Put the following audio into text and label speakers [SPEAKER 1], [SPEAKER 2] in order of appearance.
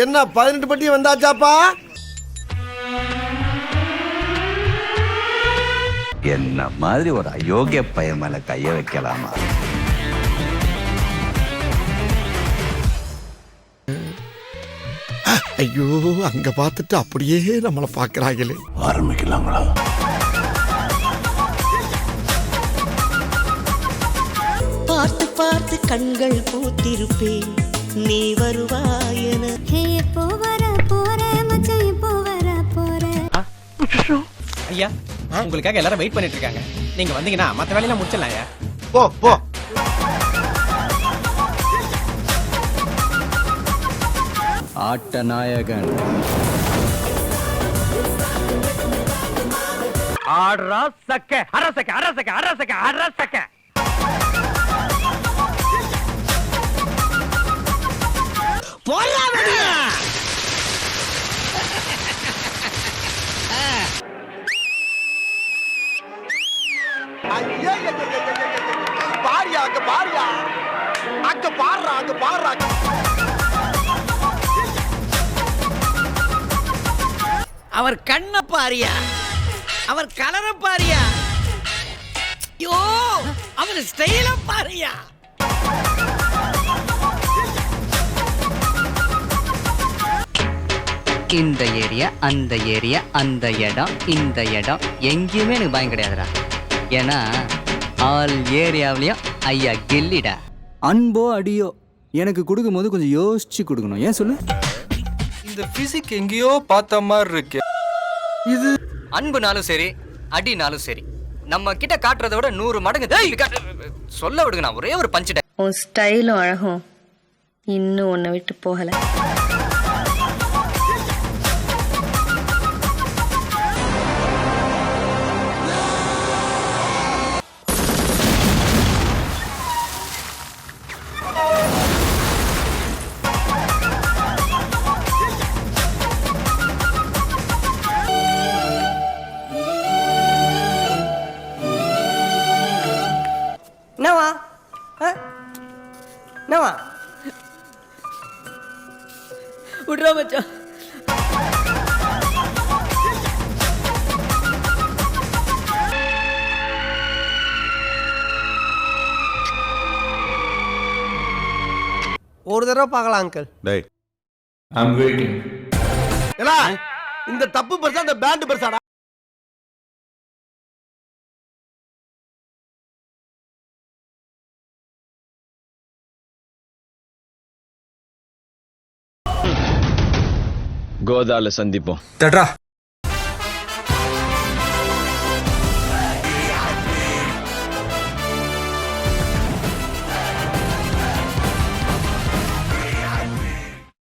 [SPEAKER 1] என்ன 18 பட்டி வந்தாச்சாப்பா?
[SPEAKER 2] என்ன மாதிரி ஒரு அயோக்கிய பையன் மேல கைய வைக்கலாமா?
[SPEAKER 1] ஐயோ, அங்க பார்த்துட்டு அப்படியே நம்மள பாக்குறாங்களே.
[SPEAKER 2] ஆரம்பிக்கலாங்களா?
[SPEAKER 3] பார்த்து பார்த்து கண்கள் பூத்திருப்பேன், நீ வருவாயன.
[SPEAKER 4] ஐயா, உங்களுக்காக எல்லாரும் வெயிட் பண்ணிட்டு இருக்காங்க. நீங்க வந்தீங்கன்னா மத்த வேலையெல்லாம் முடிச்சிடலாம் ஐயா.
[SPEAKER 1] போ போ.
[SPEAKER 5] ஆட்ட நாயகன்
[SPEAKER 4] ஆடுறா சக்க அரசக்க அரசக்க அரசக்க அரசக்க.
[SPEAKER 1] பாரியா, அங்க பாரியா, அங்க பாடுறா, அங்க பாடுறா.
[SPEAKER 3] அவர் கண்ண பாரியா, அவர் கலர பாரியா, யோ அவர் ஸ்டைல பாரியா.
[SPEAKER 6] இந்த ஏரியா அந்த ஏரியா அந்த இடம் இந்த இடம் எங்கேயுமே எனக்கு பயம் கிடையாதுடா. ஏன்னா ஆல் ஏரியாவிலையும் ஐயா கில்லிடா.
[SPEAKER 5] அன்போ அடியோ எனக்கு கொடுக்கும்போது கொஞ்சம் யோசிச்சு கொடுக்கணும். ஏன் சொல்லு?
[SPEAKER 7] இந்த பிசிக் எங்கேயோ பார்த்த மாதிரி இருக்கு.
[SPEAKER 5] இது
[SPEAKER 6] அன்புனாலும் சரி அடினாலும் சரி நம்ம கிட்ட காட்டுறதை விட 100 மடங்கு சொல்ல விடுங்க. நான் ஒரே ஒரு பஞ்சிட்டேன்.
[SPEAKER 8] உன் ஸ்டைலும் அழகும் இன்னும் உன்னை விட்டு போகல.
[SPEAKER 3] என்னவா என்னவா விட்றா மச்சான்.
[SPEAKER 1] ஒரு தடவை பார்க்கலாம் அங்கிள்.
[SPEAKER 9] டேய்,
[SPEAKER 1] இந்த தப்பு பெருசா, இந்த பேண்ட் பெருசாடா?
[SPEAKER 9] கோதால சந்திப்போம்.
[SPEAKER 7] தட்ரா